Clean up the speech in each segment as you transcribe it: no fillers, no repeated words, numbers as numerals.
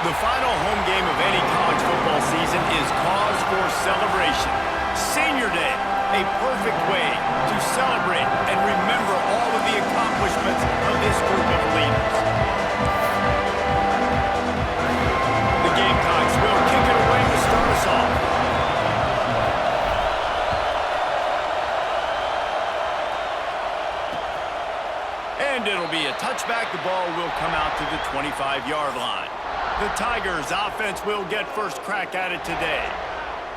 The final home game of any college football season is cause for celebration. Senior Day, a perfect way to celebrate and remember all of the accomplishments of this group of leaders. The Gamecocks will kick it away to start us off. And it'll be a touchback. The ball will come out to the 25-yard line. The Tigers' offense will get first crack at it today.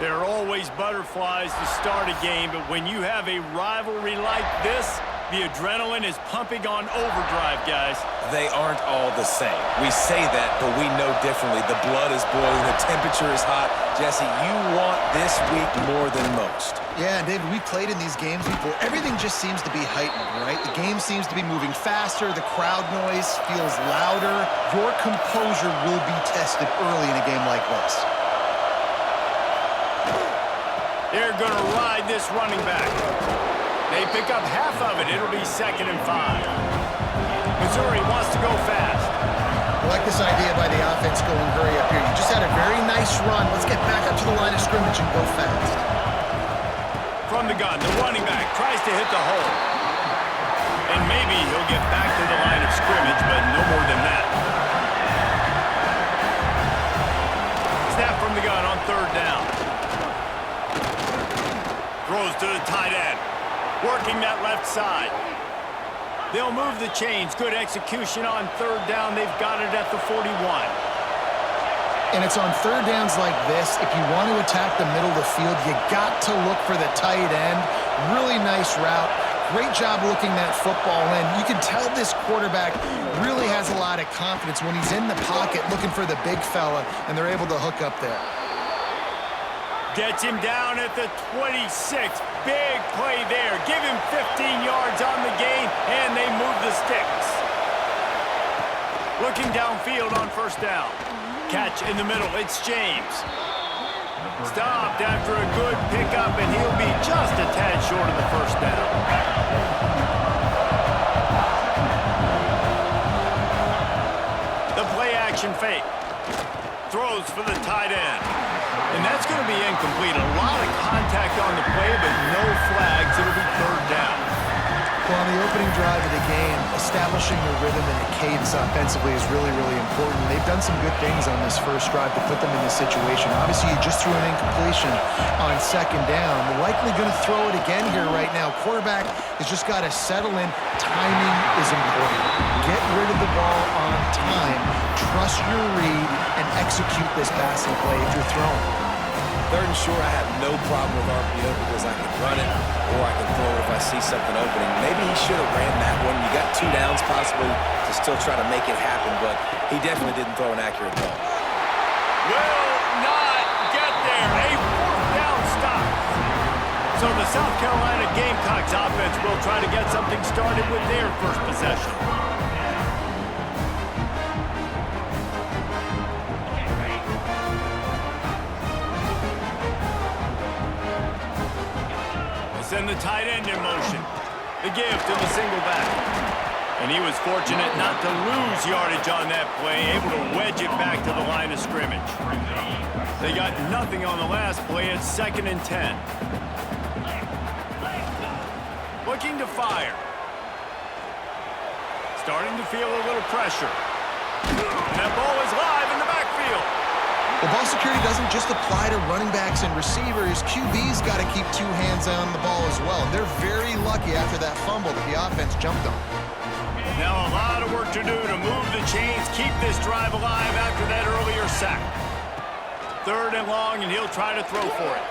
There are always butterflies to start a game, but when you have a rivalry like this, the adrenaline is pumping on overdrive, guys. They aren't all the same. We say that, but we know differently. The blood is boiling. The temperature is hot. Jesse, you want this week more than most. Yeah, David, we played in these games before. Everything just seems to be heightened, right? The game seems to be moving faster. The crowd noise feels louder. Your composure will be tested early in a game like this. They're going to ride this running back. They pick up half of it. It'll be 2nd and 5. Missouri wants to go fast. I like this idea by the offense going hurry up here. You just had a very nice run. Let's get back up to the line of scrimmage and go fast. From the gun, the running back tries to hit the hole. And maybe he'll get back to the line of scrimmage, but no more than that. Snap from the gun on 3rd down. Throws to the tight end. Working that left side. They'll move the chains. Good execution on 3rd down. They've got it at the 41. And it's on 3rd downs like this. If you want to attack the middle of the field, you got to look for the tight end. Really nice route. Great job looking that football in. You can tell this quarterback really has a lot of confidence when he's in the pocket looking for the big fella, and they're able to hook up there. Gets him down at the 26. Big play there. Give him 15 yards on the gain, and they move the sticks. Looking downfield on 1st down. Catch in the middle. It's James. Stopped after a good pickup, and he'll be just a tad short of the 1st down. The play action fake. Throws for the tight end. And that's going to be incomplete. A lot of contact on the play, but no flags. It'll be 3rd down. Well, on the opening drive of the game, establishing the rhythm and the cadence offensively is really, really important. They've done some good things on this first drive to put them in this situation. Obviously, you just threw an incompletion on 2nd down. They're likely going to throw it again here right now. Quarterback has just got to settle in. Timing is important. Get rid of the ball on time. Trust your read and execute this passing play if you're throwing. 3rd and short, I have no problem with RPO because I can run it or I can throw it if I see something opening. Maybe he should have ran that one. You got 2 downs possibly to still try to make it happen, but he definitely didn't throw an accurate ball. Will not get there. A 4th down stop. So the South Carolina Gamecocks offense will try to get something started with their first possession. Send the tight end in motion. The give to the single back. And he was fortunate not to lose yardage on that play, able to wedge it back to the line of scrimmage. They got nothing on the last play. It's 2nd and 10. Looking to fire. Starting to feel a little pressure. And that ball is live in the backfield. Well, ball security doesn't just apply to running backs and receivers. QB's got to keep 2 hands on the ball as well. They're very lucky after that fumble that the offense jumped on. Now a lot of work to do to move the chains, keep this drive alive after that earlier sack. 3rd and long, and he'll try to throw for it.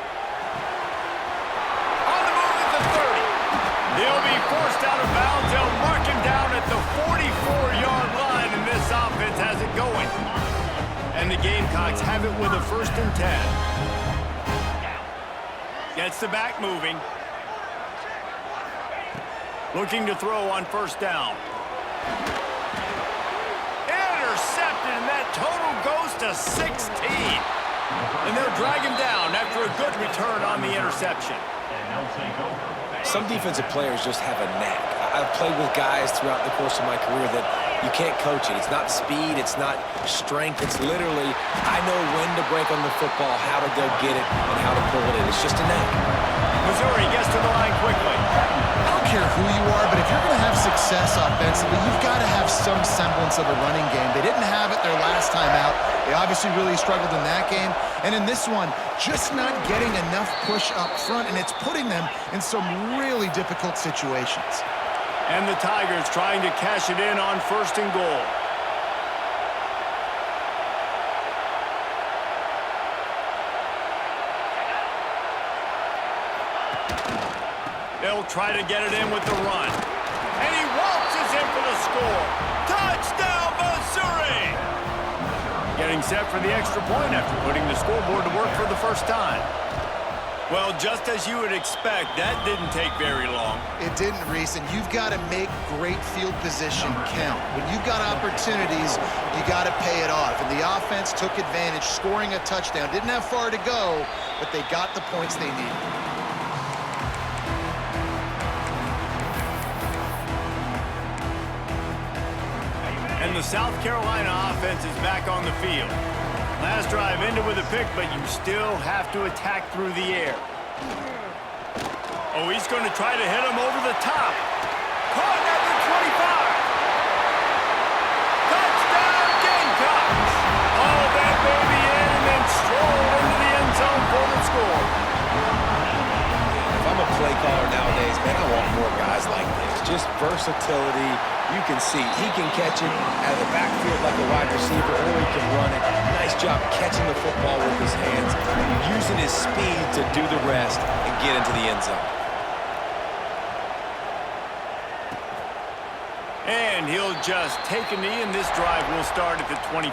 On the move at the 30. They'll be forced out of bounds. They'll mark him down at the 44-yard line, and this offense has it going. And the Gamecocks have it with a 1st and 10. Gets the back moving. Looking to throw on 1st down. Intercepted, and that total goes to 16. And they'll drag him down after a good return on the interception. Some defensive players just have a knack. I've played with guys throughout the course of my career that you You can't coach it. It's not speed. It's not strength. It's literally, I know when to break on the football, how to go get it, and how to pull it in. It's just a knack. Missouri gets to the line quickly. I don't care who you are, but if you're going to have success offensively, you've got to have some semblance of a running game. They didn't have it their last time out. They obviously really struggled in that game. And in this one, just not getting enough push up front, and it's putting them in some really difficult situations. And the Tigers trying to cash it in on 1st and goal. They'll try to get it in with the run. And he waltzes in for the score. Touchdown, Missouri! Getting set for the extra point after putting the scoreboard to work for the first time. Well, just as you would expect, that didn't take very long. It didn't, Reese, and you've got to make great field position count. When you've got opportunities, you got to pay it off. And the offense took advantage, scoring a touchdown. Didn't have far to go, but they got the points they needed. And the South Carolina offense is back on the field. Last drive ended with a pick, but you still have to attack through the air. Oh, he's going to try to hit him over the top. Caught at the 25. Touchdown, Gamecocks! Haul that baby in and then stroll into the end zone for the score. If I'm a play caller nowadays, man, I want more guys like this. Just versatility. You can see he can catch it out of the backfield like a wide receiver, or he can run it. Nice job catching the football with his hands, using his speed to do the rest and get into the end zone. And he'll just take a knee, and this drive will start at the 25.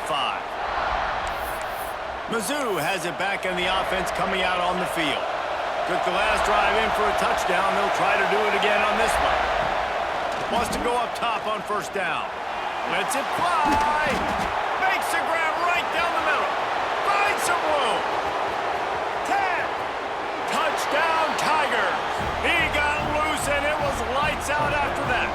Mizzou has it back, and the offense coming out on the field. Took the last drive in for a touchdown. They'll try to do it again on this one. Wants to go up top on 1st down. Lets it fly. Makes a grab right down the middle. Finds some room. 10. Touchdown, Tigers. He got loose, and it was lights out after that.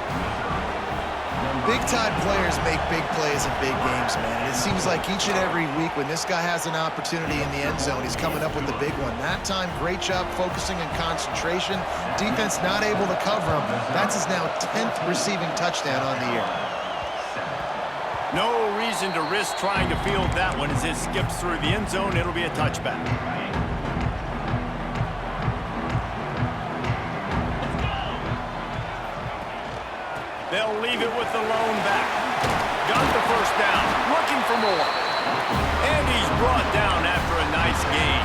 Big-time players make big plays in big games, man. And it seems like each and every week when this guy has an opportunity in the end zone, he's coming up with the big one. That time, great job focusing and concentration. Defense not able to cover him. That's his now 10th receiving touchdown on the year. No reason to risk trying to field that one as it skips through the end zone. It'll be a touchback. They'll leave it with the lone back. Got the 1st down. Looking for more. And he's brought down after a nice gain.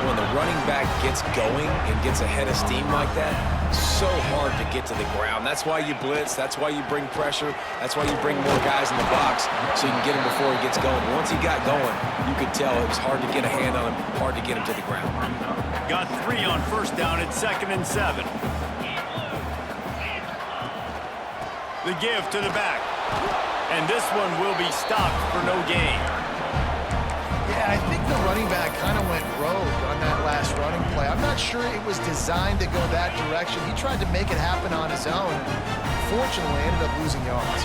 When the running back gets going and gets ahead of steam like that, so hard to get to the ground. That's why you blitz. That's why you bring pressure. That's why you bring more guys in the box so you can get him before he gets going. Once he got going, you could tell it was hard to get a hand on him, hard to get him to the ground. Got 3 on 1st down at 2nd and 7. The give to the back. And this one will be stopped for no gain. Yeah, I think the running back kind of went rogue on that last running play. I'm not sure it was designed to go that direction. He tried to make it happen on his own. Fortunately, ended up losing yards.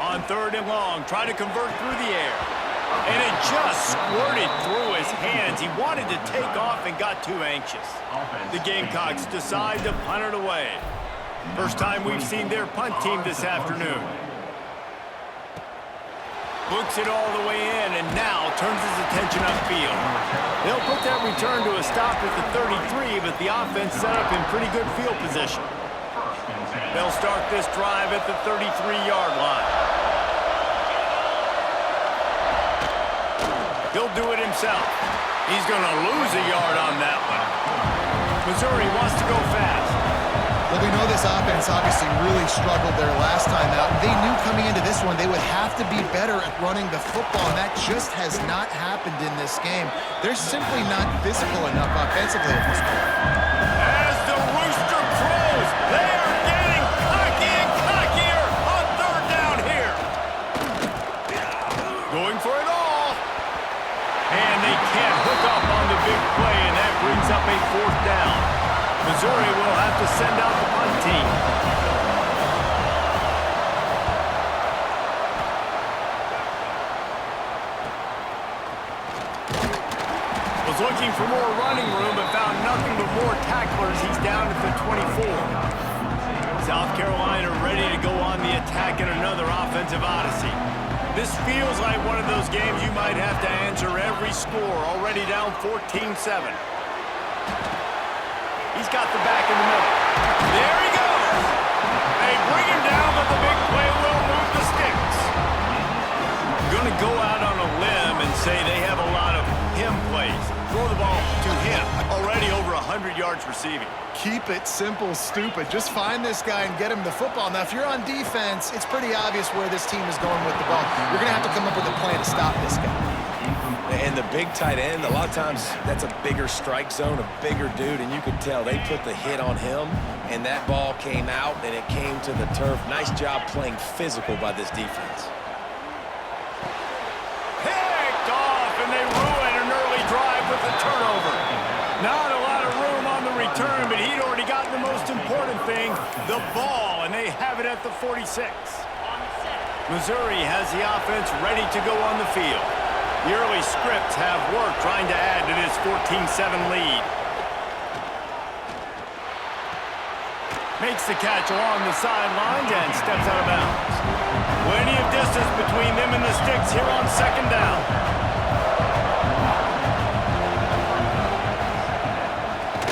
On 3rd and long, try to convert through the air. And it just squirted through his hands. He wanted to take off and got too anxious. The Gamecocks decide to punt it away. First time we've seen their punt team this afternoon. Books it all the way in and now turns his attention upfield. They'll put that return to a stop at the 33, but the offense set up in pretty good field position. They'll start this drive at the 33-yard line. He'll do it himself. He's going to lose a yard on that one. Missouri wants to go fast. Well, we know this offense obviously really struggled their last time out. They knew coming into this one they would have to be better at running the football, and that just has not happened in this game. They're simply not physical enough offensively at this point. As the rooster crows, they are getting cocky and cockier on 3rd down here. Going for it all. And they can't hook up on the big play, and that brings up a 4th down. Missouri will have to send out the punt team. looking for more running room, but found nothing but more tacklers. He's down at the 24. South Carolina ready to go on the attack in another offensive odyssey. This feels like one of those games you might have to answer every score. Already down 14-7. He's got the back in the middle. There he goes. They bring him down, but the big play will move the sticks. I'm going to go out on a limb and say they have a lot of him plays. Throw the ball to him. Already over 100 yards receiving. Keep it simple, stupid. Just find this guy and get him the football. Now, if you're on defense, it's pretty obvious where this team is going with the ball. You're going to have to come up with a plan to stop this guy. And the big tight end, a lot of times that's a bigger strike zone, a bigger dude, and you could tell they put the hit on him, and that ball came out, and it came to the turf. Nice job playing physical by this defense. Picked off, and they ruin an early drive with a turnover. Not a lot of room on the return, but he'd already gotten the most important thing, the ball, and they have it at the 46. Missouri has the offense ready to go on the field. The early scripts have worked trying to add to this 14-7 lead. Makes the catch along the sidelines and steps out of bounds. Plenty of distance between them and the sticks here on second down.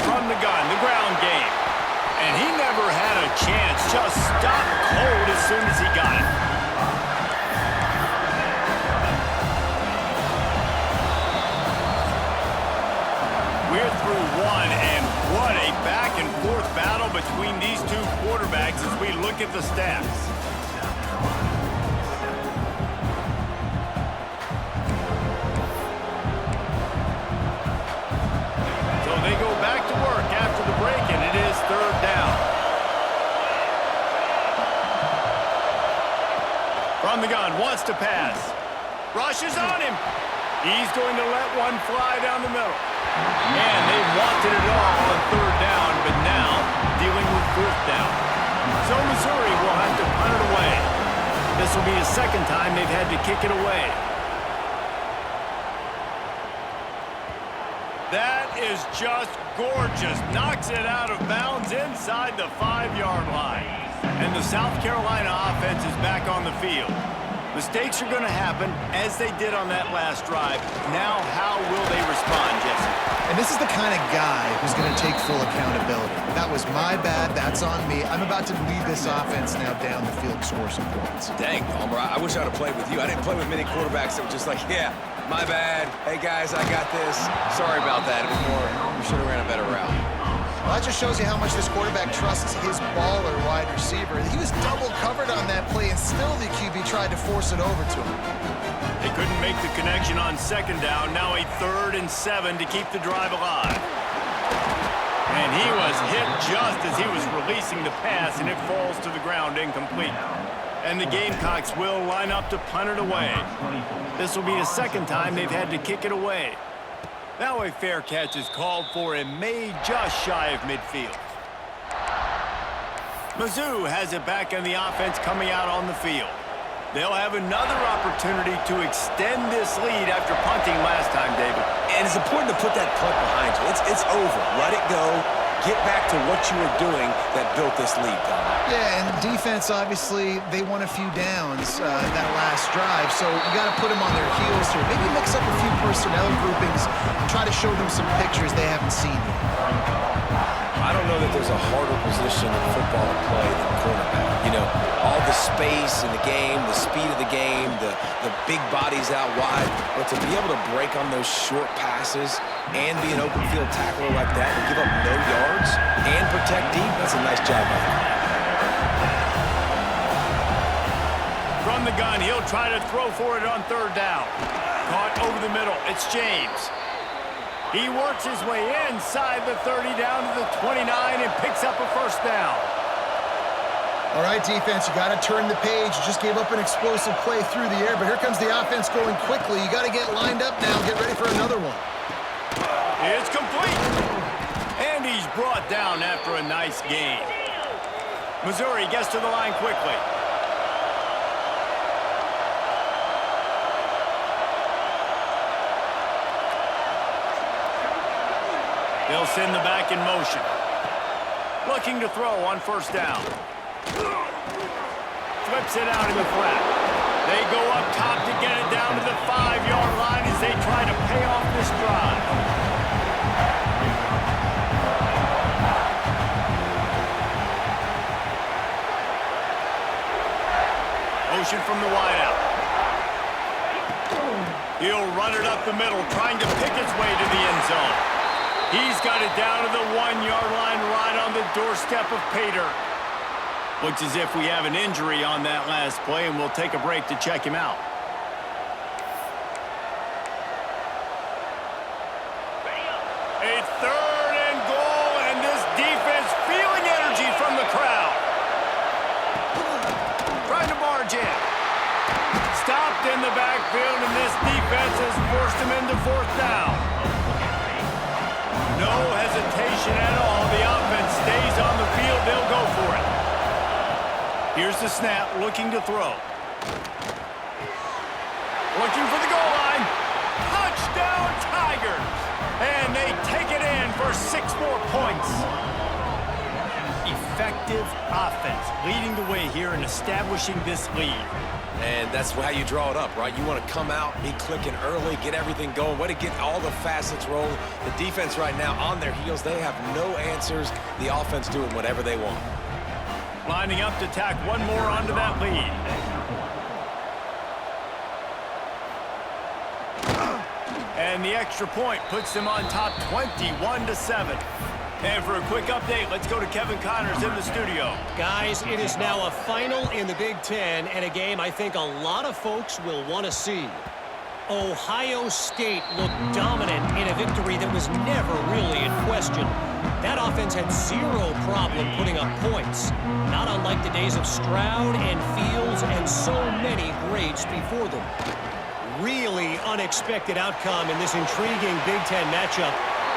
From the gun, the ground game. And he never had a chance. Just stopped cold as soon as he got it. We're through one, and what a back-and-forth battle between these two quarterbacks as we look at the stats. So they go back to work after the break, and it is third down. From the gun, wants to pass. Rushes on him. He's going to let one fly down the middle. And they wanted it all on third down, but now dealing with fourth down. So Missouri will have to punt it away. This will be the second time they've had to kick it away. That is just gorgeous. Knocks it out of bounds inside the 5-yard line. And the South Carolina offense is back on the field. Mistakes are going to happen, as they did on that last drive. Now, how will they respond, Jesse? And this is the kind of guy who's going to take full accountability. That was my bad. That's on me. I'm about to lead this offense now down the field, score some points. Dang, Palmer, I wish I'd have played with you. I didn't play with many quarterbacks that were just like, yeah, my bad. Hey, guys, I got this. Sorry about that. It was more, we should have ran a better route. Well, that just shows you how much this quarterback trusts his baller wide receiver. He was double covered on that play, and still the QB tried to force it over to him. They couldn't make the connection on second down. Now a 3rd and 7 to keep the drive alive. And he was hit just as he was releasing the pass, and it falls to the ground incomplete. And the Gamecocks will line up to punt it away. This will be the second time they've had to kick it away. Now a fair catch is called for and made just shy of midfield. Mizzou has it back in the offense coming out on the field. They'll have another opportunity to extend this lead after punting last time, David. And it's important to put that punt behind you. It's over. Let it go. Get back to what you were doing that built this lead, Tom. Yeah, and defense, obviously, they won a few downs that last drive, so you got to put them on their heels here. Maybe mix up a few personnel groupings and try to show them some pictures they haven't seen yet. I don't know that there's a harder position in football to play than quarterback. You know, all the space in the game, the speed of the game, the big bodies out wide. But to be able to break on those short passes and be an open field tackler like that and give up no yards and protect deep, that's a nice job by him. From the gun, he'll try to throw for it on third down. Caught over the middle. It's James. He works his way inside the 30 down to the 29 and picks up a first down. All right, defense, you got to turn the page. You just gave up an explosive play through the air, but here comes the offense going quickly. You got to get lined up now. Get ready for another one. It's complete. And he's brought down after a nice gain. Missouri gets to the line quickly. They'll send the back in motion. Looking to throw on first down. Flips it out in the flat. They go up top to get it down to the 5-yard line as they try to pay off this drive. Motion from the wideout. He'll run it up the middle, trying to pick his way to the end zone. He's got it down to the 1-yard line right on the doorstep of pay dirt. Looks as if we have an injury on that last play, and we'll take a break to check him out. A 3rd and goal, and this defense feeling energy from the crowd. Trying to barge in. Stopped in the backfield, and this defense has forced him into 4th down. No hesitation at all. The offense stays on the field. They'll go for it. Here's the snap, looking to throw. Looking for the goal line. Touchdown, Tigers! And they take it in for 6 more points. Effective offense, leading the way here and establishing this lead. And that's how you draw it up, right? You want to come out, be clicking early, get everything going, way to get all the facets rolling. The defense right now on their heels, they have no answers. The offense doing whatever they want. Lining up to tack one more onto that lead. And the extra point puts them on top 21-7. And for a quick update, let's go to Kevin Connors in the studio. Guys, it is now a final in the Big Ten, and a game I think a lot of folks will want to see. Ohio State looked dominant in a victory that was never really in question. That offense had 0 problem putting up points, not unlike the days of Stroud and Fields and so many greats before them. Really unexpected outcome in this intriguing Big Ten matchup,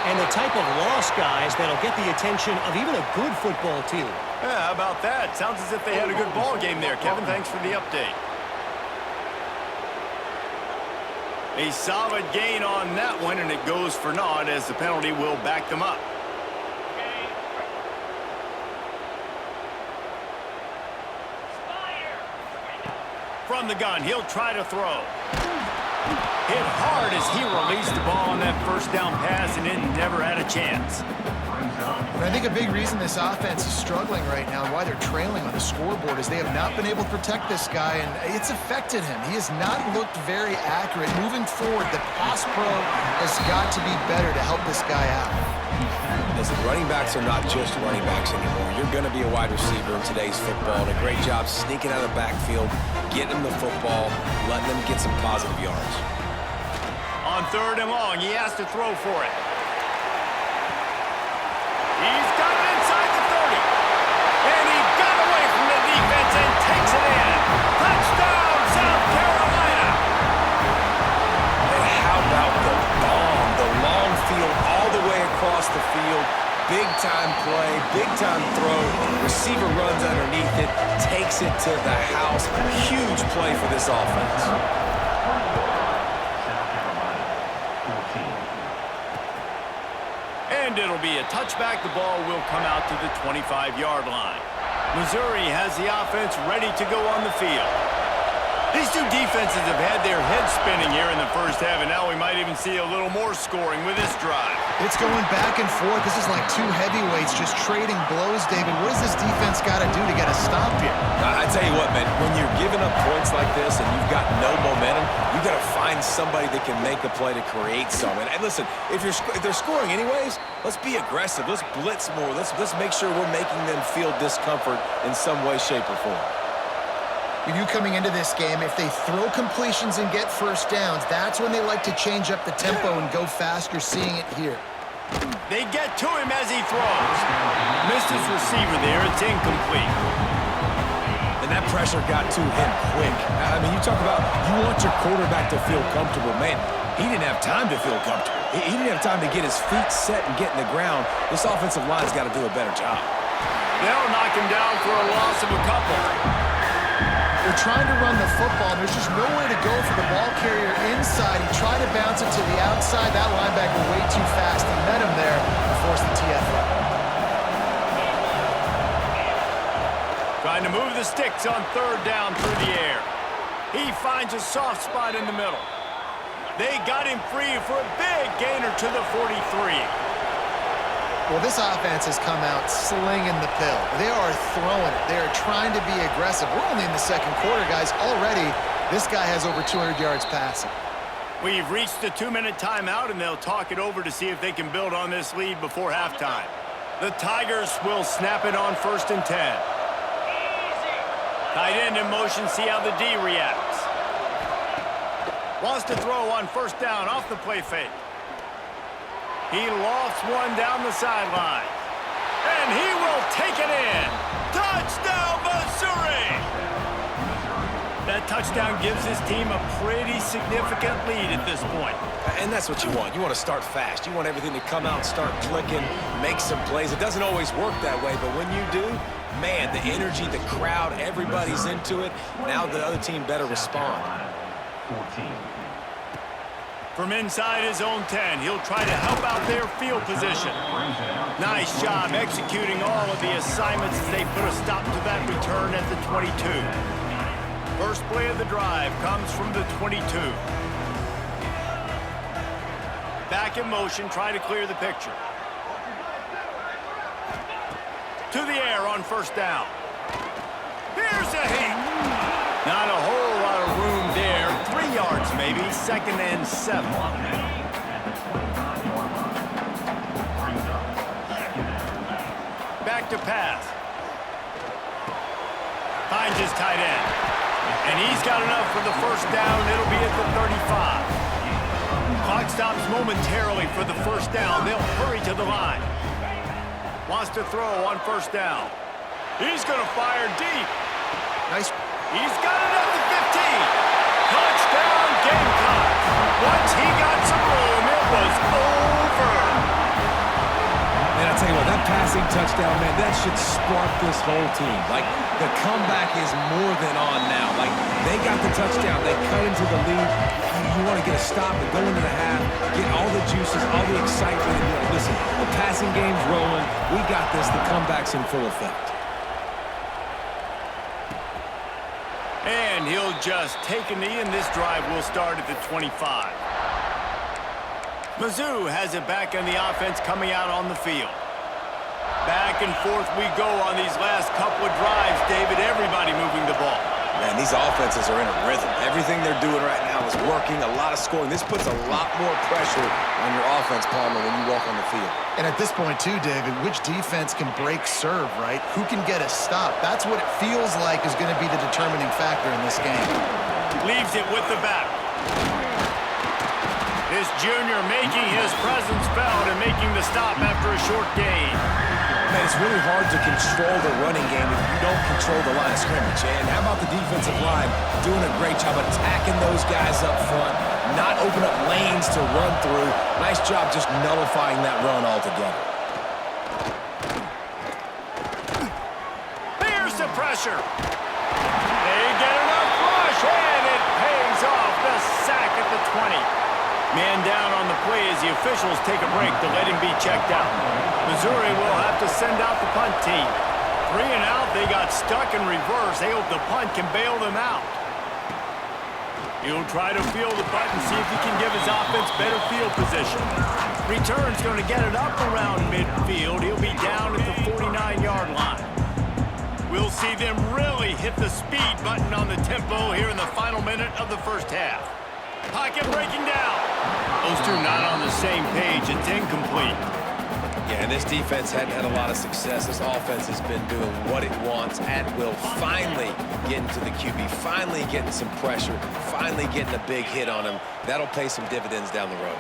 and the type of loss, guys, that'll get the attention of even a good football team. Yeah, how about that? Sounds as if they had a good ball game there, Kevin. Thanks for the update. A solid gain on that one, and it goes for naught as the penalty will back them up. From the gun, he'll try to throw. Hit hard as he released the ball on that first down pass, and it never had a chance. And I think a big reason this offense is struggling right now and why they're trailing on the scoreboard is they have not been able to protect this guy, and it's affected him. He has not looked very accurate. Moving forward, the pass pro has got to be better to help this guy out. Listen, running backs are not just running backs anymore. You're going to be a wide receiver in today's football, and a great job sneaking out of the backfield, getting them the football, letting them get some positive yards. On 3rd and long, he has to throw for it. He's got it inside the 30. And he got away from the defense and takes it in. Touchdown, South Carolina. And how about the bomb? The long field all the way across the field. Big-time play, big-time throw. Receiver runs underneath it, takes it to the house. Huge play for this offense. And it'll be a touchback. The ball will come out to the 25-yard line. Missouri has the offense ready to go on the field. These two defenses have had their heads spinning here in the first half, and now we might even see a little more scoring with this drive. It's going back and forth. This is like two heavyweights just trading blows, David. What does this defense got to do to get a stop here? I tell you what, man, when you're giving up points like this and you've got no momentum, you've got to find somebody that can make a play to create some. And listen, if they're scoring anyways, let's be aggressive. Let's blitz more. Let's make sure we're making them feel discomfort in some way, shape, or form. We knew coming into this game, if they throw completions and get first downs, that's when they like to change up the tempo and go fast. You're seeing it here. They get to him as he throws. Missed his receiver there. It's incomplete. And that pressure got to him quick. I mean, you talk about you want your quarterback to feel comfortable. Man, he didn't have time to feel comfortable. He didn't have time to get his feet set and get in the ground. This offensive line's got to do a better job. They'll knock him down for a loss of a couple. They're trying to run the football, and there's just nowhere to go for the ball carrier inside. He tried to bounce it to the outside. That linebacker way too fast. He met him there and forced the TFA. Trying to move the sticks on third down through the air. He finds a soft spot in the middle. They got him free for a big gainer to the 43. Well, this offense has come out slinging the pill. They are throwing it. They are trying to be aggressive. We're only in the second quarter, guys. Already, this guy has over 200 yards passing. We've reached the 2-minute timeout, and they'll talk it over to see if they can build on this lead before halftime. The Tigers will snap it on 1st and 10. Tight end in motion, see how the D reacts. Wants to throw on 1st down off the play fake. He lofts one down the sideline. And he will take it in. Touchdown, Missouri! That touchdown gives his team a pretty significant lead at this point. And that's what you want. You want to start fast. You want everything to come out and start clicking, make some plays. It doesn't always work that way, but when you do, man, the energy, the crowd, everybody's into it. Now the other team better respond. 14. From inside his own 10, he'll try to help out their field position. Nice job executing all of the assignments as they put a stop to that return at the 22. First play of the drive comes from the 22. Back in motion, try to clear the picture. To the air on 1st down. Here's a hit. Not a whole lot of room there. 3 yards maybe. 2nd and 7. Back to pass. Finds his tight end. And he's got enough for the 1st down. It'll be at the 35. Clock stops momentarily for the 1st down. They'll hurry to the line. Wants to throw on 1st down. He's going to fire deep. Nice. He's got it at the 15. Touchdown, Gamecocks. Once he got some room, it was over. Man, I tell you what, that passing touchdown, man, that should spark this whole team. Like, the comeback is more than on now. Like, they got the touchdown. They cut into the lead. You want to get a stop and go into the half, get all the juices, all the excitement. And, listen, the passing game's rolling. We got this. The comeback's in full effect. And he'll just take a knee, and this drive will start at the 25. Mizzou has it back on the offense coming out on the field. Back and forth we go on these last couple of drives, David. Everybody moving the ball. Man, these offenses are in a rhythm. Everything they're doing right now is working, a lot of scoring. This puts a lot more pressure on your offense, Palmer, when you walk on the field. And at this point, too, David, which defense can break serve, right? Who can get a stop? That's what it feels like is going to be the determining factor in this game. Leaves it with the back. This junior making his presence felt and making the stop after a short gain. Man, it's really hard to control the running game if you don't control the line of scrimmage. And how about the defensive line doing a great job attacking those guys up front, not open up lanes to run through. Nice job just nullifying that run altogether. There's the pressure. They get enough rush, and it pays off. The sack at the 20. Man down on the play as the officials take a break to let him be checked out. Missouri will have to send out the punt team. 3 and out, they got stuck in reverse. They hope the punt can bail them out. He'll try to field the punt and see if he can give his offense better field position. Return's going to get it up around midfield. He'll be down at the 49-yard line. We'll see them really hit the speed button on the tempo here in the final minute of the first half. Pocket breaking down. Those two not on the same page. It's incomplete. Yeah, and this defense hadn't had a lot of success. This offense has been doing what it wants at will. Finally getting to the QB. Finally getting some pressure. Finally getting a big hit on him. That'll pay some dividends down the road.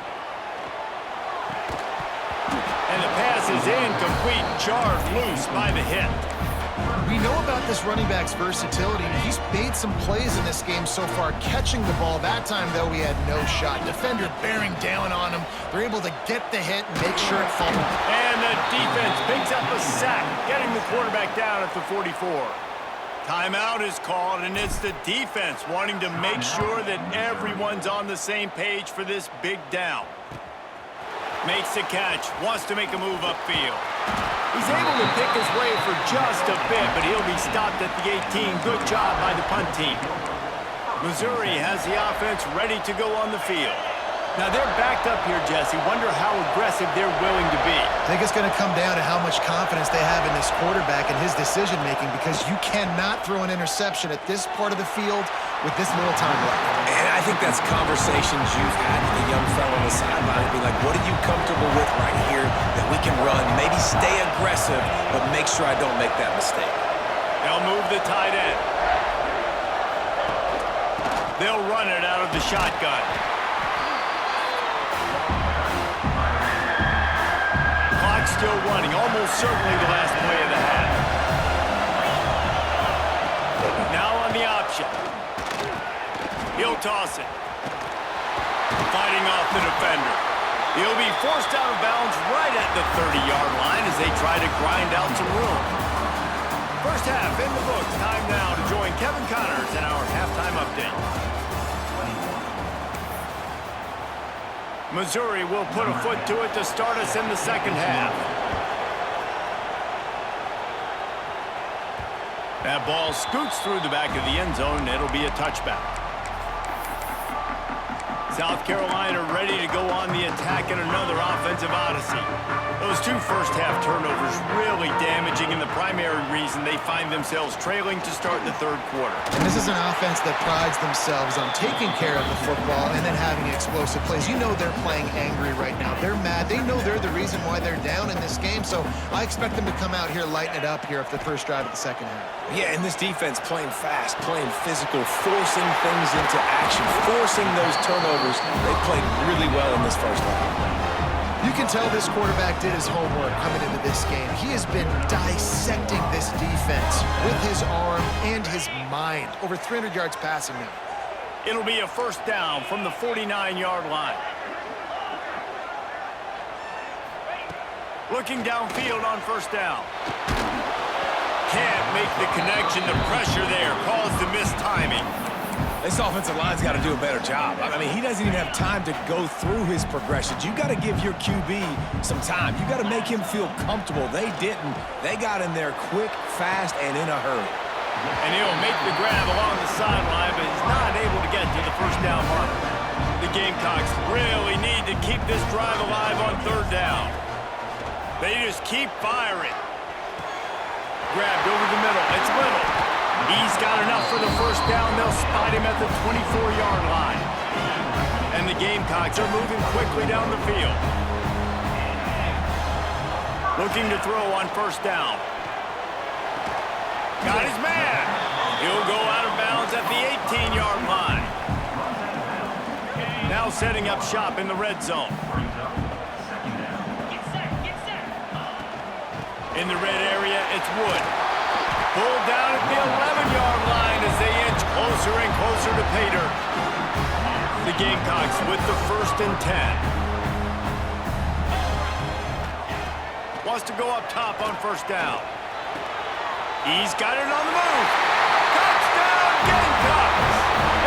And the pass is incomplete. Jarred loose by the hit. We know about this running back's versatility. He's made some plays in this game so far, catching the ball. That time, though, he had no shot. Defender bearing down on him. They're able to get the hit and make sure it falls. And the defense picks up a sack, getting the quarterback down at the 44. Timeout is called, and it's the defense wanting to make sure that everyone's on the same page for this big down. Makes the catch, wants to make a move upfield. He's able to pick his way for just a bit, but he'll be stopped at the 18. Good job by the punt team. Missouri has the offense ready to go on the field. Now they're backed up here, Jesse. Wonder how aggressive they're willing to be. I think it's going to come down to how much confidence they have in this quarterback and his decision-making, because you cannot throw an interception at this part of the field with this little time left. And I think that's conversations you've had with the young fellow on the sideline. Be like, what are you comfortable with right here that we can run? Maybe stay aggressive, but make sure I don't make that mistake. They'll move the tight end. They'll run it out of the shotgun. Clock's still running, almost certainly the last play of the half. Now on the option. He'll toss it. Fighting off the defender. He'll be forced out of bounds right at the 30-yard line as they try to grind out some room. First half in the books. Time now to join Kevin Connors in our halftime update. Missouri will put a foot to it to start us in the second half. That ball scoots through the back of the end zone. It'll be a touchback. South Carolina ready to go on the attack in another offensive odyssey. Those two first-half turnovers really damaging, and the primary reason they find themselves trailing to start the third quarter. And this is an offense that prides themselves on taking care of the football and then having explosive plays. You know they're playing angry right now. They're mad. They know they're the reason why they're down in this game, so I expect them to come out here, lighten it up here after the first drive of the second half. Yeah, and this defense playing fast, playing physical, forcing things into action, forcing those turnovers. They played really well in this first half. You can tell this quarterback did his homework coming into this game. He has been dissecting this defense with his arm and his mind. Over 300 yards passing now. It'll be a first down from the 49-yard line. Looking downfield on first down. Can't make the connection. The pressure there caused the missed timing. This offensive line's got to do a better job. I mean, he doesn't even have time to go through his progressions. You got to give your QB some time. You got to make him feel comfortable. They didn't. They got in there quick, fast, and in a hurry. And he'll make the grab along the sideline, but he's not able to get to the first down mark. The Gamecocks really need to keep this drive alive on third down. They just keep firing. Grabbed over the middle. It's Little. He's got enough for the first down. They'll spot him at the 24-yard line. And the Gamecocks are moving quickly down the field. Looking to throw on first down. Got his man. He'll go out of bounds at the 18-yard line. Now setting up shop in the red zone. In the red area, it's Wood. Pulled down at the 11-yard line as they inch closer and closer to pay dirt. The Gamecocks with the 1st and 10. Wants to go up top on first down. He's got it on the move. Touchdown, Gamecocks!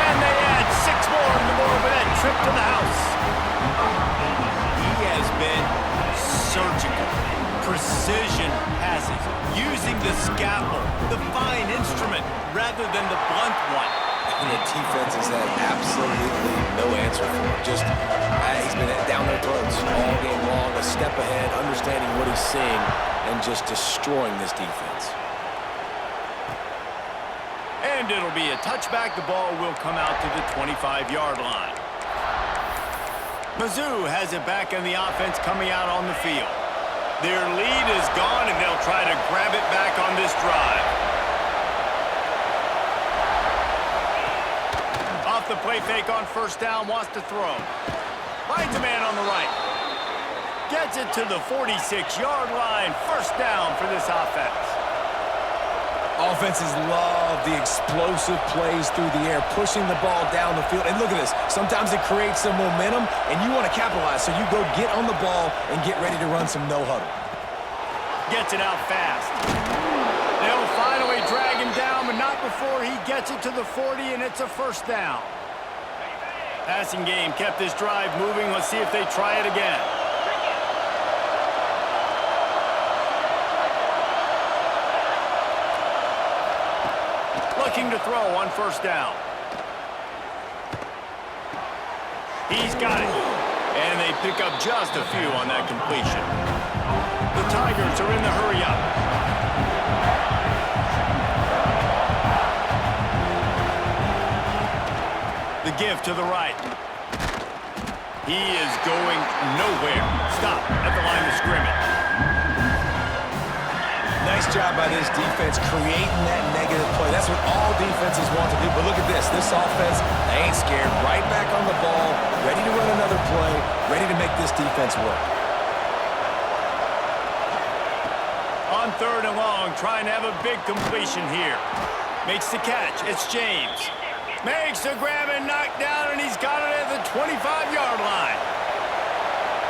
And they add 6 more on the board with that trip to the house. He has been surgical. Precision passes, using the scalpel, the fine instrument, rather than the blunt one. And the defense has had absolutely no answer for him. Just, he's been down their throats all game long, a step ahead, understanding what he's seeing, and just destroying this defense. And it'll be a touchback. The ball will come out to the 25-yard line. Mizzou has it back in the offense coming out on the field. Their lead is gone, and they'll try to grab it back on this drive. Off the play fake on first down, wants to throw. Finds a man on the right. Gets it to the 46-yard line. First down for this offense. Offenses love the explosive plays through the air, pushing the ball down the field. And look at this. Sometimes it creates some momentum, and you want to capitalize. So you go get on the ball and get ready to run some no-huddle. Gets it out fast. They'll finally drag him down, but not before he gets it to the 40, and it's a first down. Passing game kept this drive moving. Let's see if they try it again. Looking to throw on first down. He's got it. And they pick up just a few on that completion. The Tigers are in the hurry-up. The give to the right. He is going nowhere. Stop at the line of scrimmage. Nice job by this defense creating that negative play. That's what all defenses want to do. But look at this. This offense, they ain't scared. Right back on the ball, ready to run another play, ready to make this defense work. On third and long, trying to have a big completion here. Makes the catch. It's James. Makes the grab and knock down, and he's got it at the 25-yard line.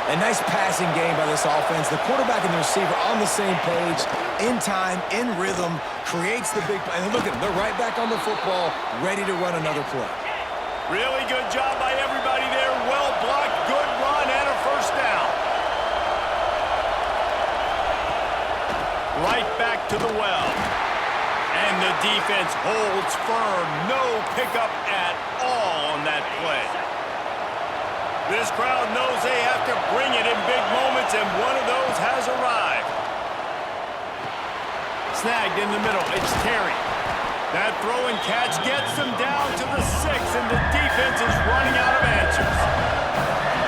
A nice passing game by this offense. The quarterback and the receiver on the same page, in time, in rhythm, creates the big play. And look at them. They're right back on the football, ready to run another play. Really good job by everybody there. Well blocked, good run, and a first down. Right back to the well. And the defense holds firm. No pickup at all on that play. This crowd knows they have to bring it in big moments, and one of those has arrived. Snagged in the middle. It's Terry. That throw and catch gets them down to the 6, and the defense is running out of answers.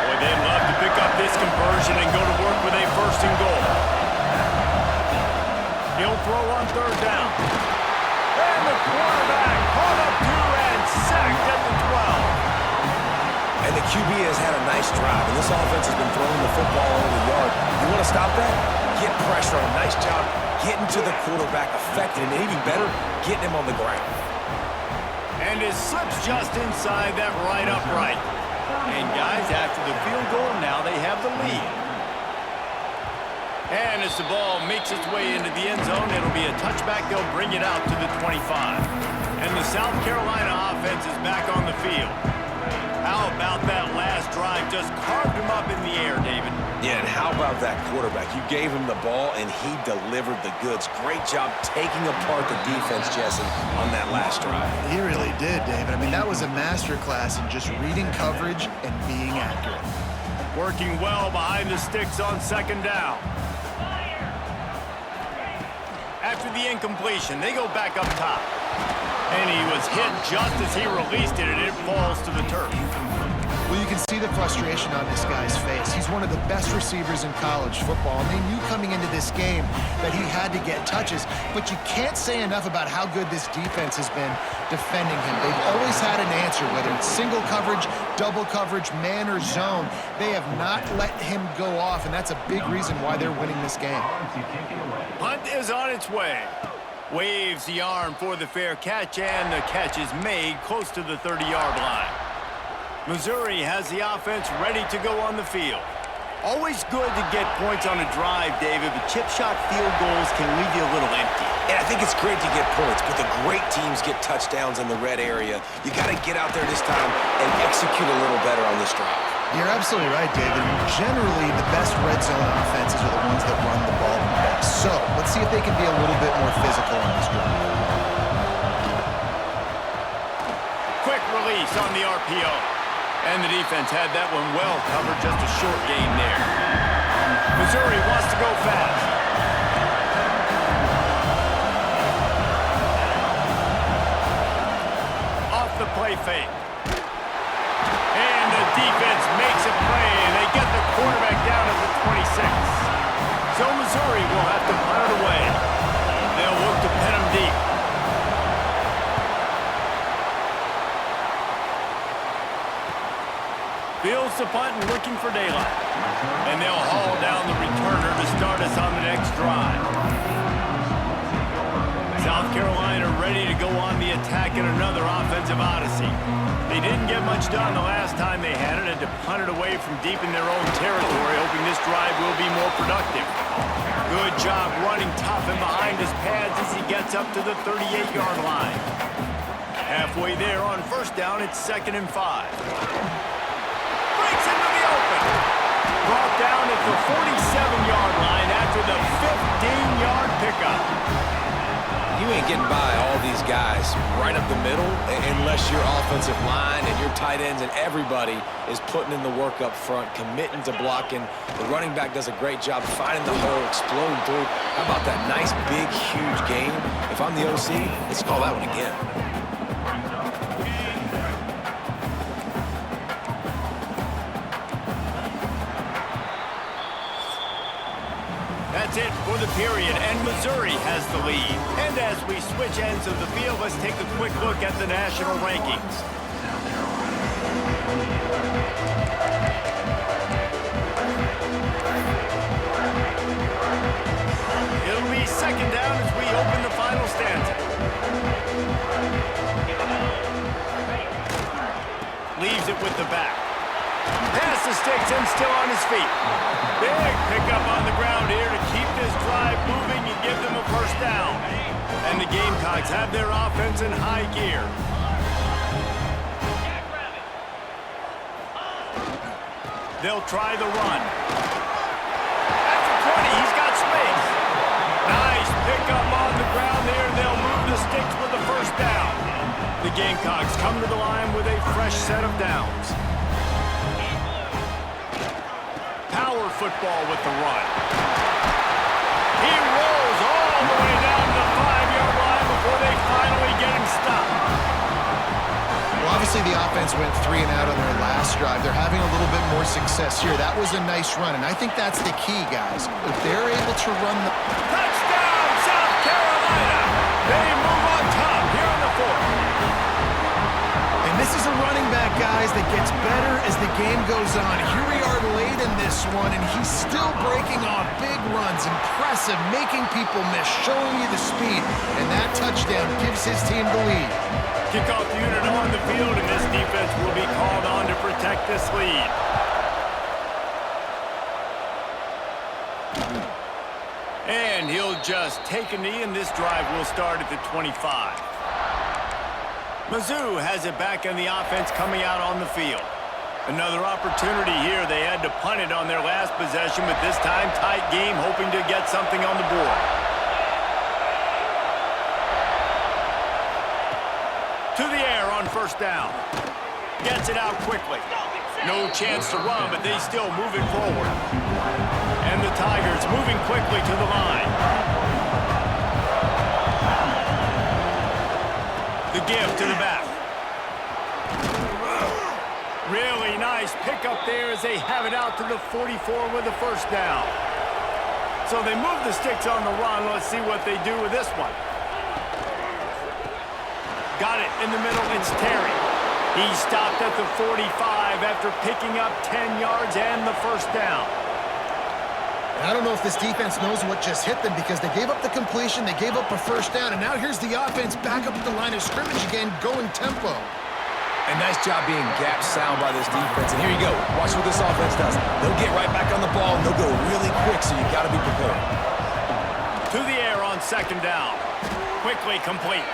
Boy, they'd love to pick up this conversion and go to work with a first and goal. He'll throw on third down. And the quarterback caught up to and sacked at the 12. And the QB has had a nice drive, and this offense has been throwing the football over the yard. You want to stop that? Get pressure on him. Nice job getting to the quarterback, affecting him, and even better, getting him on the ground. And it slips just inside that right upright. And guys, after the field goal, now they have the lead. And as the ball makes its way into the end zone, it'll be a touchback. They'll bring it out to the 25. And the South Carolina offense is back on the field. How about that last drive? Just carved him up in the air, David. Yeah, and how about that quarterback? You gave him the ball, and he delivered the goods. Great job taking apart the defense, Jesse, on that last drive. He really did, David. I mean, that was a masterclass in just reading coverage and being accurate. Working well behind the sticks on second down. After the incompletion, they go back up top. And he was hit just as he released it, and it falls to the turf. Well, you can see the frustration on this guy's face. He's one of the best receivers in college football, and they knew coming into this game that he had to get touches, but you can't say enough about how good this defense has been defending him. They've always had an answer, whether it's single coverage, double coverage, man or zone. They have not let him go off, and that's a big reason why they're winning this game. Hunt is on its way. Waves the arm for the fair catch, and the catch is made close to the 30-yard line. Missouri has the offense ready to go on the field. Always good to get points on a drive, David, but chip shot field goals can leave you a little empty. And I think it's great to get points, but the great teams get touchdowns in the red area. You got to get out there this time and execute a little better on this drive. You're absolutely right, David. Generally, the best red zone offenses are the ones that run the ball the best. So, let's see if they can be a little bit more physical on this drive. Quick release on the RPO. And the defense had that one well covered, just a short gain there. Missouri wants to go fast. Off the play fake. And the defense makes a play, and they get the quarterback down at the 26. So Missouri will have to punt it away. They'll look to pin him deep. Fields the punt and looking for daylight. And they'll haul down the returner to start us on the next drive. South Carolina ready to go on the attack in another offensive odyssey. They didn't get much done the last time they had it, and to punt it away from deep in their own territory, hoping this drive will be more productive. Good job running tough and behind his pads as he gets up to the 38-yard line. Halfway there on first down, it's 2nd and 5. Breaks into the open. Brought down at the 47-yard line after the 15-yard pickup. You ain't getting by all these guys right up the middle unless your offensive line and your tight ends and everybody is putting in the work up front, committing to blocking. The running back does a great job finding the hole, exploding through. How about that nice, big, huge game? If I'm the OC, let's call that one again. That's it for the period, and Missouri has the lead. And as we switch ends of the field, let's take a quick look at the national rankings. It'll be 2nd down as we open the final stanza. Leaves it with the back. Pass the sticks and still on his feet. Big pickup on the ground here to keep this drive moving and give them a first down. And the Gamecocks have their offense in high gear. They'll try the run. At the 20, he's got space. Nice pickup on the ground there. They'll move the sticks with the first down. The Gamecocks come to the line with a fresh set of downs. Power football with the run. He rolls all the way down the 5-yard line before they finally get him stopped. Well, obviously the offense went 3 and out on their last drive. They're having a little bit more success here. That was a nice run, and I think that's the key, guys. If they're able to run the... Touchdown, South Carolina! They move on top here on the 4th. And this is a running back, guys, that gets better as the game goes on. Here we are late in this one, and he's still breaking off big runs. Impressive, making people miss, showing you the speed. And that touchdown gives his team the lead. Kickoff unit on the field, and this defense will be called on to protect this lead. And he'll just take a knee, and this drive will start at the 25. Mizzou has it back in the offense coming out on the field. Another opportunity here. They had to punt it on their last possession, but this time tight game, hoping to get something on the board. To the air on first down. Gets it out quickly. No chance to run, but they still move it forward. And the Tigers moving quickly to the line. The give to the back. Really nice pickup there as they have it out to the 44 with a first down. So they move the sticks on the run. Let's see what they do with this one. Got it in the middle. It's Terry. He stopped at the 45 after picking up 10 yards and the first down. I don't know if this defense knows what just hit them because they gave up the completion, they gave up a first down, and now here's the offense back up at the line of scrimmage again, going tempo. And nice job being gap sound by this defense. And here you go. Watch what this offense does. They'll get right back on the ball, and they'll go really quick, so you got to be prepared. To the air on second down. Quickly complete.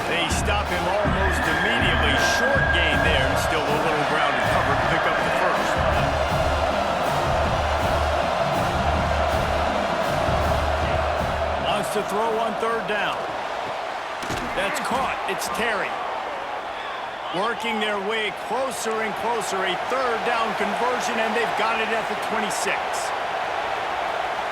They stop him almost immediately. Short gain there, and still a little ground to cover to pick up the first. Wants to throw on third down. That's caught. It's Terry. Working their way closer and closer. A third down conversion, and they've got it at the 26.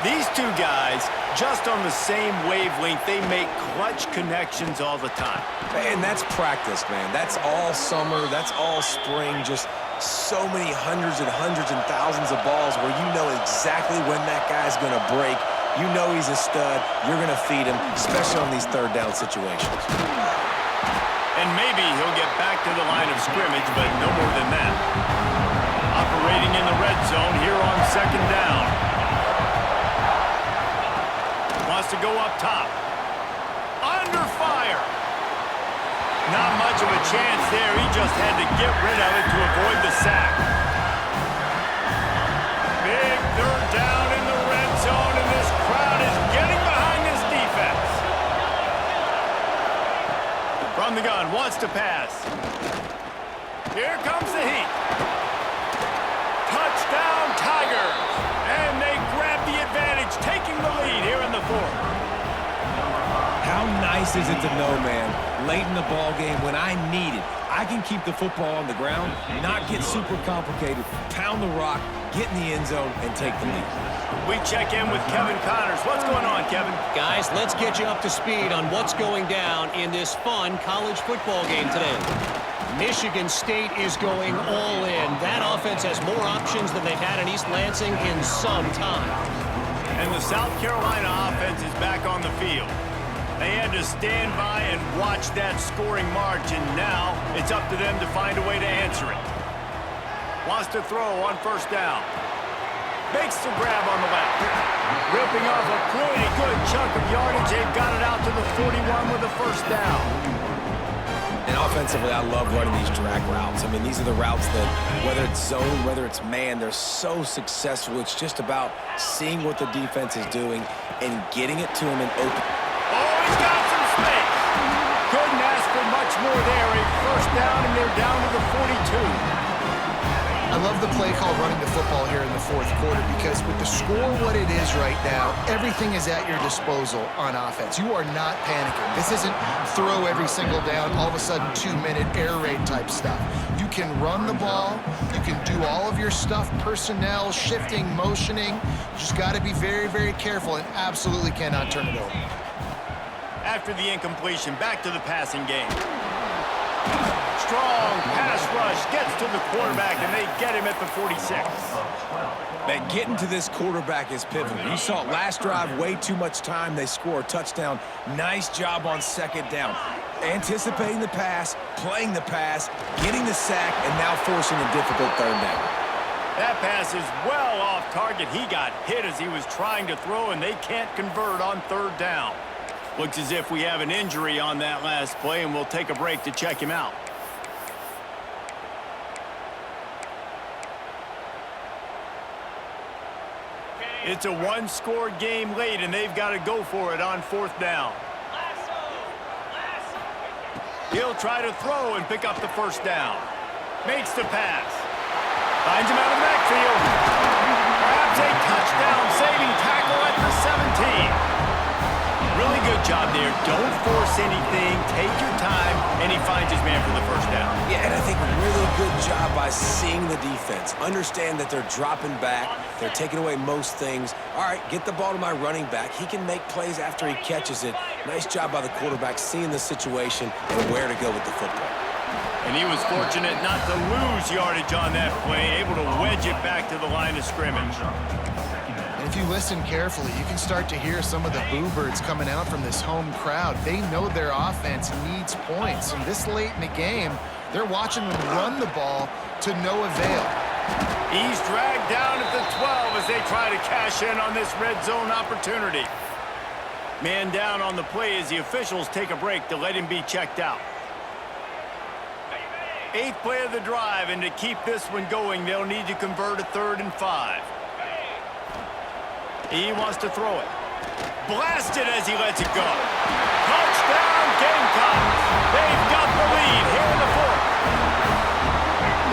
These two guys, just on the same wavelength, they make clutch connections all the time. And that's practice, man. That's all summer. That's all spring. Just so many hundreds and thousands of balls where you know exactly when that guy's going to break. You know he's a stud. You're going to feed him, especially on these third down situations. And maybe he'll get back to the line of scrimmage, but no more than that. Operating in the red zone here on second down. Wants to go up top. Under fire. Not much of a chance there. He just had to get rid of it to avoid the sack. Big third down in the red zone. gun, wants to pass. Here comes the heat. Touchdown, Tigers. And they grab the advantage, taking the lead here in the fourth. How nice is it to know, man, late in the ball game when I need it, I can keep the football on the ground, not get super complicated, pound the rock, get in the end zone, and take the lead. We check in with Kevin Connors. What's going on, Kevin? Guys, let's get you up to speed on what's going down in this fun college football game today. Michigan State is going all in. That offense has more options than they've had in East Lansing in some time. And the South Carolina offense is back on the field. They had to stand by and watch that scoring march, and now it's up to them to find a way to answer it. Wants to throw on first down. Makes the grab on the left. Ripping off a pretty good chunk of yardage. They've got it out to the 41 with a first down. And offensively, I love running these drag routes. I mean, these are the routes that, whether it's zone, whether it's man, they're so successful. It's just about seeing what the defense is doing and getting it to them in open. Oh, he's got some space. Couldn't ask for much more there. A first down, and they're down to the 42. I love the play call running the football here in the fourth quarter because with the score what it is right now, everything is at your disposal on offense. You are not panicking. This isn't throw every single down, all of a sudden 2-minute air raid type stuff. You can run the ball. You can do all of your stuff, personnel, shifting, motioning. You just got to be very, very careful and absolutely cannot turn it over. After the incompletion, back to the passing game. Strong pass rush gets to the quarterback, and they get him at the 46. Man, getting to this quarterback is pivotal. You saw it last drive, way too much time. They score a touchdown. Nice job on second down. Anticipating the pass, playing the pass, getting the sack, and now forcing a difficult third down. That pass is well off target. He got hit as he was trying to throw, and they can't convert on third down. Looks as if we have an injury on that last play, and we'll take a break to check him out. It's a one-score game late, and they've got to go for it on fourth down. He'll try to throw and pick up the first down. Makes the pass. Finds him out of the backfield. Perhaps a touchdown-saving tackle at the 17. Really good job there. Don't force anything. Take your time, and he finds his man for the first down. Yeah, and I think really good job by seeing the defense. Understand that they're dropping back. They're taking away most things. All right, get the ball to my running back. He can make plays after he catches it. Nice job by the quarterback seeing the situation and where to go with the football. And he was fortunate not to lose yardage on that play, able to wedge it back to the line of scrimmage. If you listen carefully, you can start to hear some of the boo birds coming out from this home crowd. They know their offense needs points, and this late in the game, they're watching them run the ball to no avail. He's dragged down at the 12 as they try to cash in on this red zone opportunity. Man down on the play as the officials take a break to let him be checked out. 8th play of the drive, and to keep this one going, they'll need to convert a 3rd and 5. He wants to throw it. Blasted as he lets it go. Touchdown, Gamecocks. They've got the lead here in the fourth.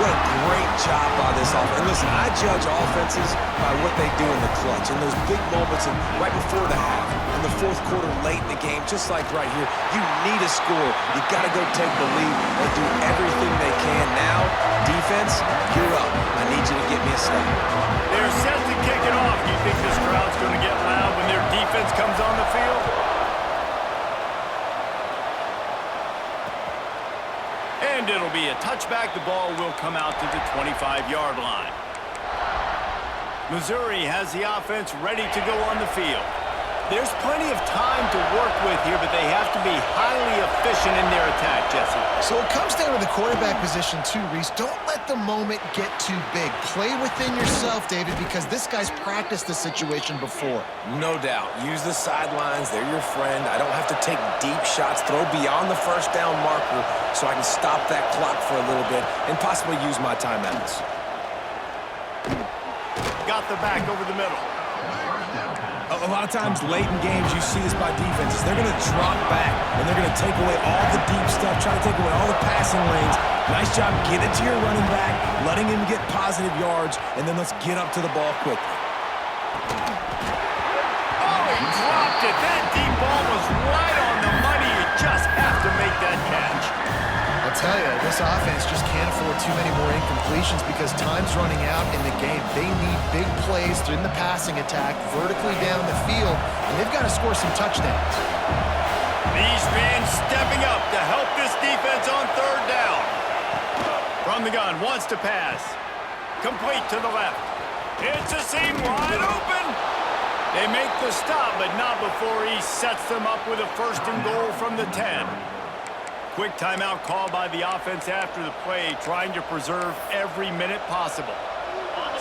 What a great job by this offense. And listen, I judge offenses by what they do in the clutch. In those big moments and right before the half, in the fourth quarter, late in the game, just like right here, you need a score. You got to go take the lead and do everything they can. Now, defense, you're up. I need you to get me a stop. They're set to kick it off. Do you think this crowd's going to get loud when their defense comes on the field? And it'll be a touchback. The ball will come out to the 25-yard line. Missouri has the offense ready to go on the field. There's plenty of time to work with here, but they have to be highly efficient in their attack, Jesse. So it comes down to the quarterback position too, Reese. Don't let the moment get too big. Play within yourself, David, because this guy's practiced the situation before. No doubt. Use the sidelines. They're your friend. I don't have to take deep shots, throw beyond the first down marker so I can stop that clock for a little bit and possibly use my timeouts. Got the back over the middle. a lot of times late in games, you see this by defenses. They're going to drop back, and they're going to take away all the deep stuff, try to take away all the passing lanes. Nice job getting it to your running back, letting him get positive yards, and then let's get up to the ball quickly. Oh, he dropped it. That deep ball was right on the money. You just have to make that catch. I'll tell you, this offense just can't afford too many more incompletions because time's running out in the game. They need big plays in the passing attack, vertically down the field, and they've got to score some touchdowns. These fans stepping up to help this defense on third down. From the gun, wants to pass. Complete to the left. It's a seam wide open. They make the stop, but not before he sets them up with a 1st and goal from the 10. Quick timeout call by the offense after the play, trying to preserve every minute possible.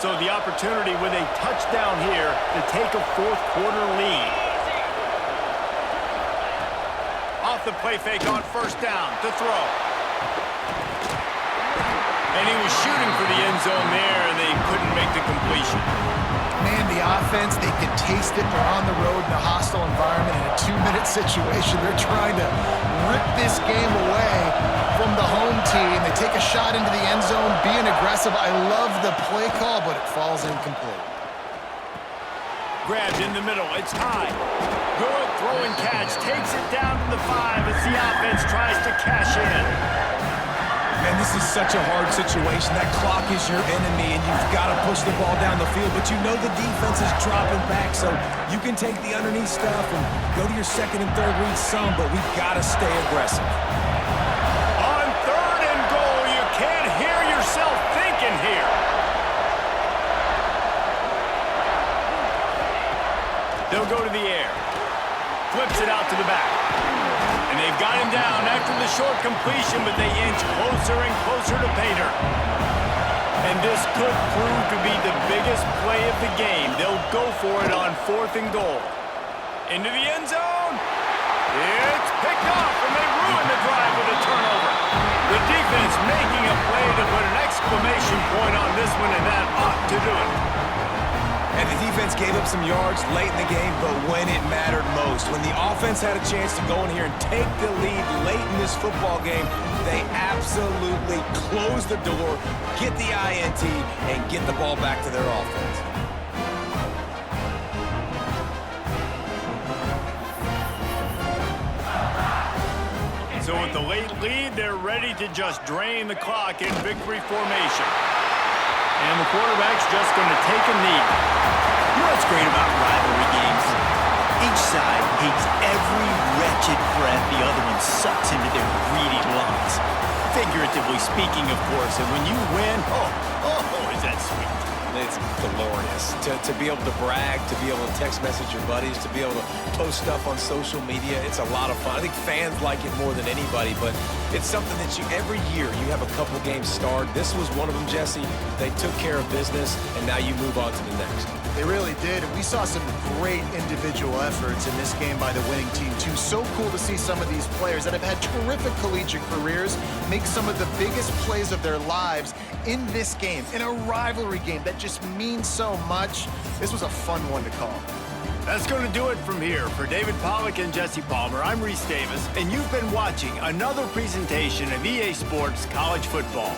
So the opportunity with a touchdown here to take a 4th quarter lead. Off the play fake on 1st down to throw. And he was shooting for the end zone there, and they couldn't make the completion. Man, the offense, they can taste it. They're on the road in a hostile environment in a 2-minute situation. They're trying to rip this game away from the home team. They take a shot into the end zone, being aggressive. I love the play call, but it falls incomplete. Grabbed in the middle. It's high. Good throw and catch. Takes it down to the 5 as the offense tries to cash in. Man, this is such a hard situation. That clock is your enemy, and you've got to push the ball down the field. But you know the defense is dropping back, so you can take the underneath stuff and go to your 2nd and 3rd read some, but we've got to stay aggressive. On 3rd and goal, you can't hear yourself thinking here. They'll go to the air. Flips it out to the back. And they've got him down after the short completion, but they inch closer and closer to Pater. And this could prove to be the biggest play of the game. They'll go for it on 4th and goal. Into the end zone. It's picked off, and they ruin the drive with a turnover. The defense making a play to put an exclamation point on this one, and that ought to do it. And the defense gave up some yards late in the game, but when it mattered most, when the offense had a chance to go in here and take the lead late in this football game, they absolutely close the door, get the INT, and get the ball back to their offense. So with the late lead, they're ready to just drain the clock in victory formation. And the quarterback's just going to take a knee. You know what's great about rivalry games? Each side hates every wretched breath the other one sucks into their greedy lungs. Figuratively speaking, of course, and when you win, oh, is that sweet. It's glorious. To be able to brag, to be able to text message your buddies, to be able to post stuff on social media, it's a lot of fun. I think fans like it more than anybody, but it's something that every year you have a couple games start. This was one of them, Jesse. They took care of business, and now you move on to the next. They really did, and we saw some great individual efforts in this game by the winning team, too. So cool to see some of these players that have had terrific collegiate careers make some of the biggest plays of their lives in this game, in a rivalry game that just means so much. This was a fun one to call. That's going to do it from here. For David Pollack and Jesse Palmer, I'm Reese Davis, and you've been watching another presentation of EA Sports College Football.